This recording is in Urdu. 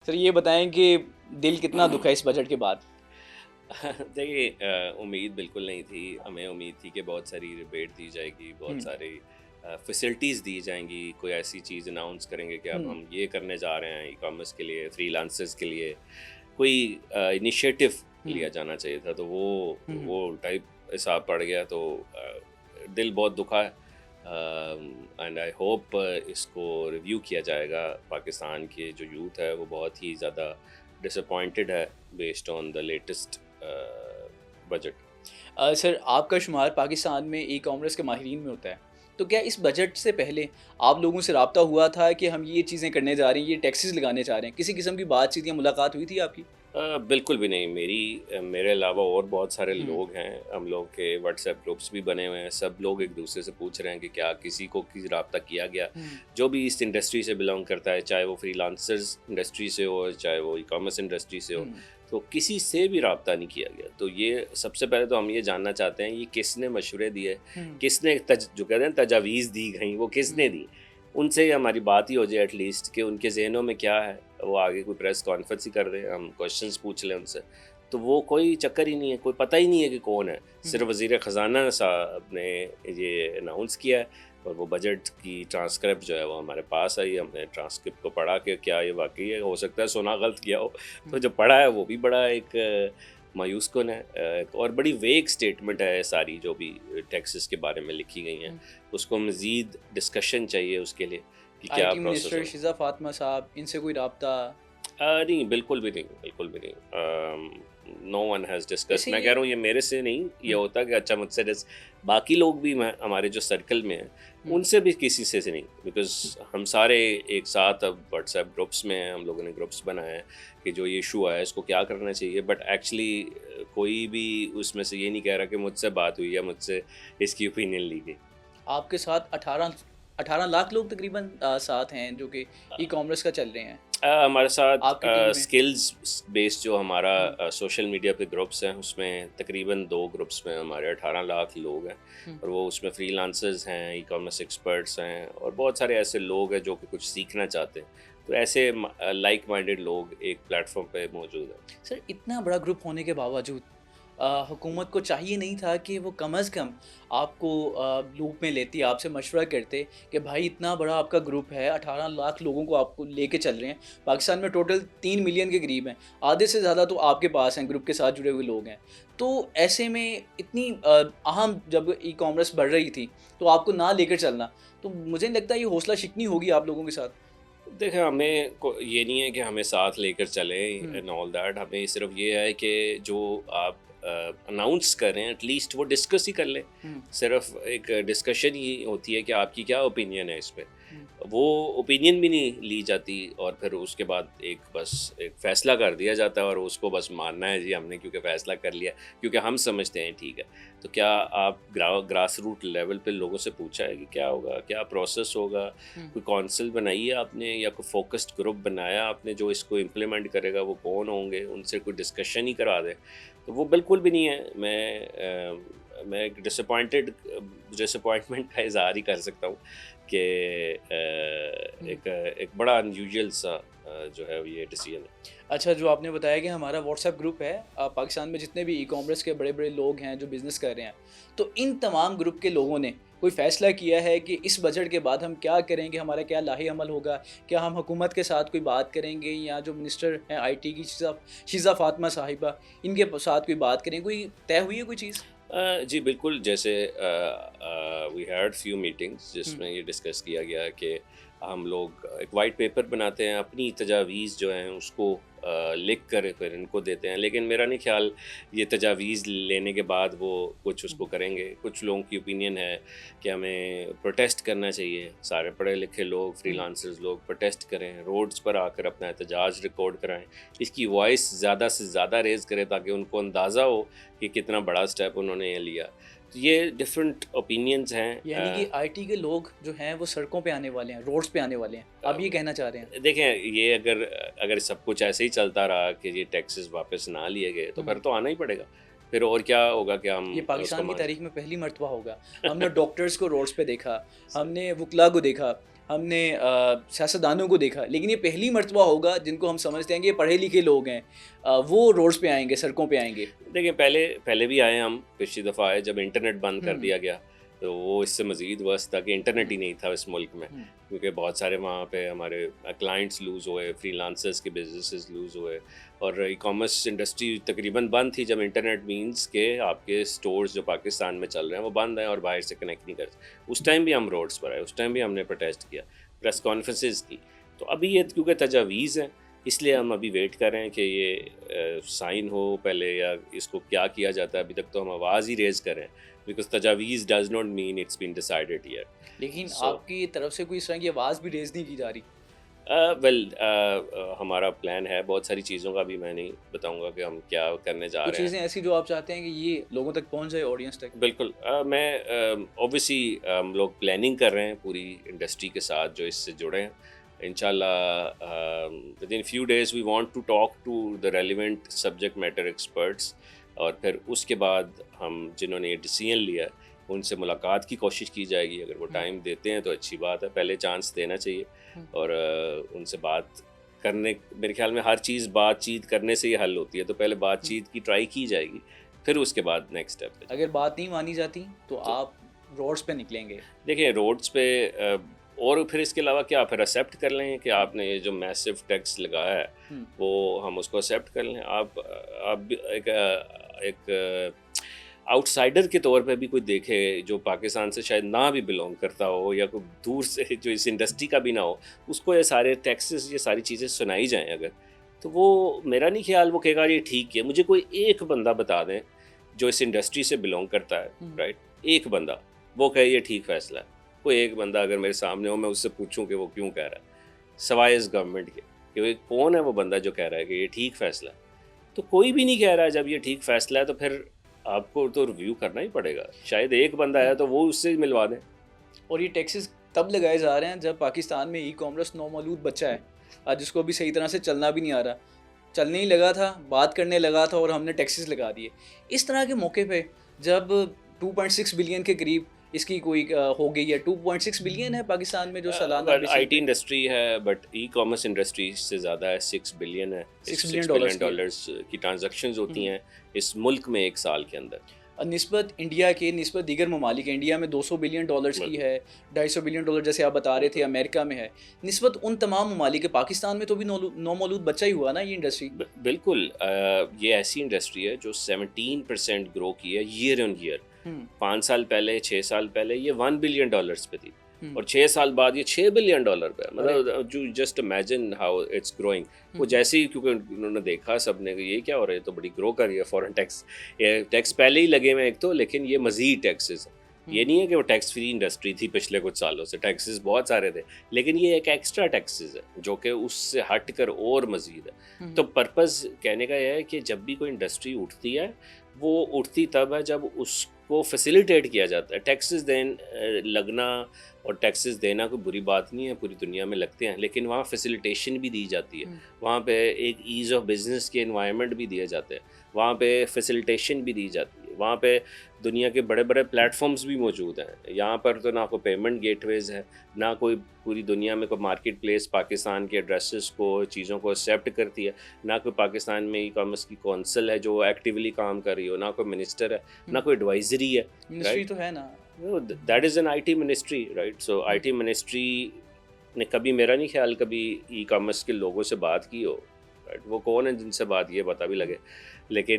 سر یہ بتائیں کہ دل کتنا دکھا اس بجٹ کے بعد؟ دیکھیے امید بالکل نہیں تھی. ہمیں امید تھی کہ بہت ساری ریبیٹ دی جائے گی, بہت ساری فیسلٹیز دی جائیں گی, کوئی ایسی چیز اناؤنس کریں گے کہ اب ہم یہ کرنے جا رہے ہیں ای کامرس کے لیے, فری لانسرز کے لیے کوئی انیشیٹو لیا جانا چاہیے تھا. تو وہ ٹائپ حساب پڑ گیا, تو دل بہت دکھا ہے. اینڈ آئی ہوپ اس کو ریویو کیا جائے گا. پاکستان کے جو یوتھ ہے وہ بہت ہی زیادہ ڈس اپوائنٹڈ ہے based on the latest budget. Sir آپ کا شمار پاکستان میں ای کامرس کے ماہرین میں ہوتا ہے, تو کیا اس بجٹ سے پہلے آپ لوگوں سے رابطہ ہوا تھا کہ ہم یہ چیزیں کرنے جا رہے ہیں, یہ ٹیکسز لگانے جا رہے ہیں؟ کسی قسم کی بات چیت یا ملاقات ہوئی تھی آپ کی؟ بالکل بھی نہیں. میرے علاوہ اور بہت سارے لوگ ہیں, ہم لوگ کے واٹس ایپ گروپس بھی بنے ہوئے ہیں. سب لوگ ایک دوسرے سے پوچھ رہے ہیں کہ کیا کسی کو رابطہ کیا گیا جو بھی اس انڈسٹری سے بلانگ کرتا ہے, چاہے وہ فری لانسرز انڈسٹری سے ہو, چاہے وہ ای کامرس انڈسٹری سے ہو, تو کسی سے بھی رابطہ نہیں کیا گیا. تو یہ سب سے پہلے تو ہم یہ جاننا چاہتے ہیں یہ کس نے مشورے دیے, کس نے جو کہتے ہیں تجاویز دی گئیں وہ کس نے دی. ان سے ہماری بات ہی ہو جائے ایٹ لیسٹ کہ ان کے ذہنوں میں کیا ہے. وہ آگے کوئی پریس کانفرنس ہی کر دیں, ہم کوشچنس پوچھ لیں ان سے. تو وہ کوئی چکر ہی نہیں ہے, کوئی پتہ ہی نہیں ہے کہ کون ہے. صرف وزیر خزانہ صاحب نے یہ اناؤنس کیا ہے, اور وہ بجٹ کی ٹرانسکرپٹ جو ہے وہ ہمارے پاس آئی. ہم نے ٹرانسکرپٹ کو پڑھا کہ کیا یہ واقعی ہے, ہو سکتا ہے سونا غلط کیا ہو. تو جو پڑھا ہے وہ بھی بڑا ایک مایوس کن ہے, اور بڑی ویگ سٹیٹمنٹ ہے ساری جو بھی ٹیکسز کے بارے میں لکھی گئی ہیں. اس کو مزید ڈسکشن چاہیے اس کے لیے کہ کیا I T process minister Shiza Fatima صاحب, ان سے کوئی رابطہ؟ نہیں, بالکل بھی نہیں, بالکل بھی نہیں. نو ون ہیز ڈسکس. میں کہہ رہا ہوں یہ میرے سے نہیں یہ ہوتا کہ اچھا مجھ سے باقی لوگ بھی ہمارے جو سرکل میں ہیں ان سے بھی کسی سے نہیں, بیکاز ہم سارے ایک ساتھ اب واٹس ایپ گروپس میں ہیں. ہم لوگوں نے گروپس بنائے ہیں کہ جو یہ ایشو ہے اس کو کیا کرنا چاہیے, بٹ ایکچولی کوئی بھی اس میں سے یہ نہیں کہہ رہا کہ مجھ سے بات ہوئی یا مجھ سے اس کی اوپینین لی گئی. آپ کے ساتھ 18 لاکھ لوگ تقریباً ساتھ ہیں جو کہ ای کامرس کا چل رہے ہیں. ہمارے ساتھ آپ کی ٹیم میں اسکلز بیس جو ہمارا سوشل میڈیا پہ گروپس ہیں اس میں تقریباً 2 گروپس میں ہمارے 18 لاکھ لوگ ہیں, اور وہ اس میں فری لانسرز ہیں, ای کامرس ایکسپرٹس ہیں, اور بہت سارے ایسے لوگ ہیں جو کہ کچھ سیکھنا چاہتے ہیں. تو ایسے لائک مائنڈیڈ لوگ ایک پلیٹ فارم پہ موجود ہیں. سر اتنا بڑا گروپ ہونے کے باوجود حکومت کو چاہیے نہیں تھا کہ وہ کم از کم آپ کو لوپ میں لیتی, آپ سے مشورہ کرتے کہ بھائی اتنا بڑا آپ کا گروپ ہے, 18 لاکھ لوگوں کو آپ کو لے کے چل رہے ہیں. پاکستان میں ٹوٹل 3 ملین کے قریب ہیں, آدھے سے زیادہ تو آپ کے پاس ہیں, گروپ کے ساتھ جڑے ہوئے لوگ ہیں. تو ایسے میں اتنی اہم جب ای کامرس بڑھ رہی تھی تو آپ کو نہ لے کر چلنا, تو مجھے نہیں لگتا یہ حوصلہ شکنی ہوگی آپ لوگوں کے ساتھ. دیکھیں ہمیں یہ نہیں ہے کہ ہمیں ساتھ لے کر چلیں اینڈ آل دیٹ. ہمیں صرف یہ ہے کہ جو آپ اناؤنس کریں ایٹ لیسٹ وہ ڈسکس ہی کر لیں. صرف ایک ڈسکشن ہی ہوتی ہے کہ آپ کی کیا اوپینین ہے اس پہ. وہ اوپینین بھی نہیں لی جاتی, اور پھر اس کے بعد بس ایک فیصلہ کر دیا جاتا ہے, اور اس کو بس ماننا ہے جی ہم نے کیونکہ فیصلہ کر لیا, کیونکہ ہم سمجھتے ہیں ٹھیک ہے. تو کیا آپ گراس روٹ لیول پہ لوگوں سے پوچھا ہے کہ کیا ہوگا, کیا پروسیس ہوگا؟ کوئی کونسل بنائی ہے آپ نے, یا کوئی فوکسڈ گروپ بنایا آپ نے جو اس کو امپلیمنٹ کرے گا؟ وہ کون ہوں گے؟ ان سے کوئی ڈسکشن ہی کرا دیں. تو وہ بالکل بھی نہیں ہے. میں ایک ڈسپوائنٹمنٹ کا اظہار ہی کر سکتا ہوں کہ ایک بڑا انیوژل سا جو ہے یہ ڈیسیژن ہے. اچھا, جو آپ نے بتایا کہ ہمارا واٹس ایپ گروپ ہے, پاکستان میں جتنے بھی ای کامرس کے بڑے بڑے لوگ ہیں جو بزنس کر رہے ہیں, تو ان تمام گروپ کے لوگوں نے کوئی فیصلہ کیا ہے کہ اس بجٹ کے بعد ہم کیا کریں گے, ہمارا کیا لاہی عمل ہوگا؟ کیا ہم حکومت کے ساتھ کوئی بات کریں گے, یا جو منسٹر ہیں آئی ٹی کی شیزہ فاطمہ صاحبہ, ان کے ساتھ کوئی بات کریں؟ کوئی طے ہوئی ہے کوئی چیز؟ جی بالکل. جیسے وی ہیڈ فیو میٹنگس جس میں یہ ڈسکس کیا گیا کہ ہم لوگ ایک وائٹ پیپر بناتے ہیں, اپنی تجاویز جو ہیں اس کو لکھ کر پھر ان کو دیتے ہیں. لیکن میرا نہیں خیال یہ تجاویز لینے کے بعد وہ کچھ اس کو کریں گے. کچھ لوگوں کی اوپینین ہے کہ ہمیں پروٹیسٹ کرنا چاہیے, سارے پڑھے لکھے لوگ, فری لانسرز لوگ پروٹیسٹ کریں, روڈز پر آ کر اپنا احتجاج ریکارڈ کرائیں, اس کی وائس زیادہ سے زیادہ ریز کریں تاکہ ان کو اندازہ ہو کہ کتنا بڑا سٹیپ انہوں نے لیا. تو یہ ڈفرینٹ اوپینینز ہیں. یعنی کہ آئی ٹی کے لوگ جو ہیں وہ سڑکوں پہ آنے والے ہیں, روڈز پہ آنے والے ہیں, آپ یہ کہنا چاہ رہے ہیں؟ دیکھیں یہ اگر سب کچھ ایسے ہی چلتا رہا کہ یہ ٹیکسز واپس نہ لیے گئے تو پھر تو آنا ہی پڑے گا. پھر اور کیا ہوگا کہ ہم یہ پاکستان کی تاریخ میں پہلی مرتبہ ہوگا. ہم نے ڈاکٹرز کو روڈز پہ دیکھا, ہم نے وکلا کو دیکھا, ہم نے سیاستدانوں کو دیکھا، لیکن یہ پہلی مرتبہ ہوگا جن کو ہم سمجھتے ہیں کہ یہ پڑھے لکھے لوگ ہیں، وہ روڈز پہ آئیں گے، سڑکوں پہ آئیں گے. دیکھیں پہلے بھی آئے ہم، پچھلی دفعہ آئے جب انٹرنیٹ بند کر دیا گیا، تو وہ اس سے مزید ورس تھا کہ انٹرنیٹ ہی نہیں تھا اس ملک میں، کیونکہ بہت سارے وہاں پہ ہمارے کلائنٹس لوز ہوئے، فری لانسرز کے بزنسز لوز ہوئے، اور ای کامرس انڈسٹری تقریباً بند تھی. جب انٹرنیٹ مینس کہ آپ کے سٹورز جو پاکستان میں چل رہے ہیں وہ بند ہیں اور باہر سے کنیکٹ نہیں کرتے. اس ٹائم بھی ہم روڈز پر آئے، اس ٹائم بھی ہم نے پروٹیسٹ کیا، پریس کانفرنسز کی. تو ابھی یہ کیونکہ تجاویز ہیں، اس لیے ہم ابھی ویٹ کر رہے ہیں کہ یہ سائن ہو پہلے، یا اس کو کیا کیا جاتا ہے. ابھی تک تو ہم آواز ہی ریز کر رہے ہیں، بیکاز تجاویز does not mean it's been decided here. لیکن آپ کی طرف سے کوئی اس طرح کی آواز بھی ریز نہیں کی جا رہی؟ ہمارا پلان ہے بہت ساری چیزوں کا، بھی میں نہیں بتاؤں گا کہ ہم کیا کرنے جا رہے ہیں. کچھ چیزیں ایسی جو آپ چاہتے ہیں کہ یہ لوگوں تک پہنچ جائے، آڈینس تک؟ بالکل. میں اوبویسلی ہم لوگ پلاننگ کر رہے ہیں پوری انڈسٹری کے ساتھ جو اس سے جڑے ہیں. انشاءاللہ within few days we want to talk to the relevant subject matter experts, اور پھر اس کے بعد ہم جنہوں نے یہ ڈیسیژن لیا ہے ان سے ملاقات کی کوشش کی جائے گی. اگر وہ ٹائم دیتے ہیں تو اچھی بات ہے، پہلے چانس دینا چاہیے، اور ان سے بات کرنے، میرے خیال میں ہر چیز بات چیت کرنے سے ہی حل ہوتی ہے. تو پہلے بات چیت کی ٹرائی کی جائے گی، پھر اس کے بعد نیکسٹ اسٹیپ. اگر بات نہیں مانی جاتی تو آپ روڈز پہ نکلیں گے؟ دیکھیں روڈز پہ، اور پھر اس کے علاوہ کیا، پھر ایکسیپٹ کر لیں کہ آپ نے یہ جو میسو ٹیکس لگایا ہے وہ ہم اس کو ایکسیپٹ کر لیں. آپ ایک آؤٹ سائڈر کے طور پہ بھی کوئی دیکھے جو پاکستان سے شاید نہ بھی بلونگ کرتا ہو، یا کوئی دور سے جو اس انڈسٹری کا بھی نہ ہو، اس کو یہ سارے ٹیکسز، یہ ساری چیزیں سنائی جائیں اگر، تو وہ میرا نہیں خیال وہ کہے گا یہ ٹھیک ہے. مجھے کوئی ایک بندہ بتا دیں جو اس انڈسٹری سے بلونگ کرتا ہے، رائٹ، ایک بندہ وہ کہے یہ ٹھیک فیصلہ ہے. کوئی ایک بندہ اگر میرے سامنے ہو، میں اس سے پوچھوں کہ وہ کیوں کہہ رہا ہے، سوائے اس گورنمنٹ کے، کہ وہ کون ہے وہ بندہ جو کہہ رہا ہے کہ یہ ٹھیک فیصلہ ہے. تو کوئی بھی نہیں کہہ رہا ہے. جب یہ ٹھیک فیصلہ ہے تو پھر آپ کو تو ریویو کرنا ہی پڑے گا. شاید ایک بندہ ہے تو وہ اس سے ملوا دیں. اور یہ ٹیکسز تب لگائے جا رہے ہیں جب پاکستان میں ای کامرس نومولود بچہ ہے، جس کو بھی صحیح طرح سے چلنا بھی نہیں آ رہا. چلنے ہی لگا تھا، بات کرنے لگا تھا، اور ہم نے ٹیکسز لگا دیے. اس طرح کے موقع پہ جب 2.6 بلین کے قریب اس کی کوئی ہو گئی ہے، 2.6 بلین ہے پاکستان میں جو سالانہ آئی ٹی انڈسٹری ہے، بٹ ای کامرس انڈسٹری سے زیادہ ہے، 6 بلین ہے. 6 بلین ڈالرز کی ٹرانزیکشنز ہوتی ہیں اس ملک میں ایک سال کے اندر. نسبت انڈیا کے، نسبت دیگر ممالک، انڈیا میں 200 بلین ڈالرز کی ہے، 250 بلین ڈالر جیسے آپ بتا رہے تھے امریکہ میں ہے. نسبت ان تمام ممالک کے پاکستان میں تو بھی نومولود بچہ ہی ہوا نا یہ انڈسٹری. بالکل. یہ ایسی انڈسٹری ہے جو 17% گرو کی ہے ایئر آن ایئر. 5 سال پہلے، 6 سال پہلے یہ $1 بلین پہ تھی، اور 6 سال بعد یہ $6 بلین پہ. مطلب جو just imagine how it's growing. وہ جیسے ہی، کیونکہ انہوں نے دیکھا سب نے کہ یہ کیا ہو رہا ہے، تو بڑی گرو کر رہی ہے. فورن ٹیکس پہلے ہی لگے ہوئے ایک تو، لیکن یہ مزید ٹیکسز ہیں. یہ نہیں ہے کہ وہ ٹیکس فری انڈسٹری تھی پچھلے کچھ سالوں سے، ٹیکسز بہت سارے تھے، لیکن یہ ایک ایکسٹرا ٹیکسز ہے جو کہ اس سے ہٹ کر اور مزید ہے. تو پرپز کہنے کا یہ ہے کہ جب بھی کوئی انڈسٹری اٹھتی ہے، وہ اٹھتی تب ہے جب اس کو فیسیلیٹیٹ کیا جاتا ہے. ٹیکسز لگنا اور ٹیکسز دینا کوئی بری بات نہیں ہے، پوری دنیا میں لگتے ہیں، لیکن وہاں فیسیلیٹیشن بھی دی جاتی ہے. وہاں پہ ایک ایز آف بزنس کے انوائرمنٹ بھی دیے جاتے ہیں، وہاں پہ فیسیلیٹیشن بھی دی جاتی ہے. وہاں پہ دنیا کے بڑے بڑے پلیٹ فارمز بھی موجود ہیں. یہاں پر تو نہ کوئی پیمنٹ گیٹ ویز ہے، نہ کوئی پوری دنیا میں کوئی مارکیٹ پلیس پاکستان کے ایڈریسز کو، چیزوں کو ایکسیپٹ کرتی ہے، نہ کوئی پاکستان میں ای کامرس کی کونسل ہے جو ایکٹیولی کام کر رہی ہو، نہ کوئی منسٹر ہے، نہ کوئی ایڈوائزری ہے. منسٹری تو ہے نا، that is an I T ministry, right. So I T ministry نے کبھی، میرا نہیں خیال کبھی ای کامرس کے لوگوں سے بات کی ہو. وہ کون ہیں جن سے بات یہ پتہ بھی لگے، لیکن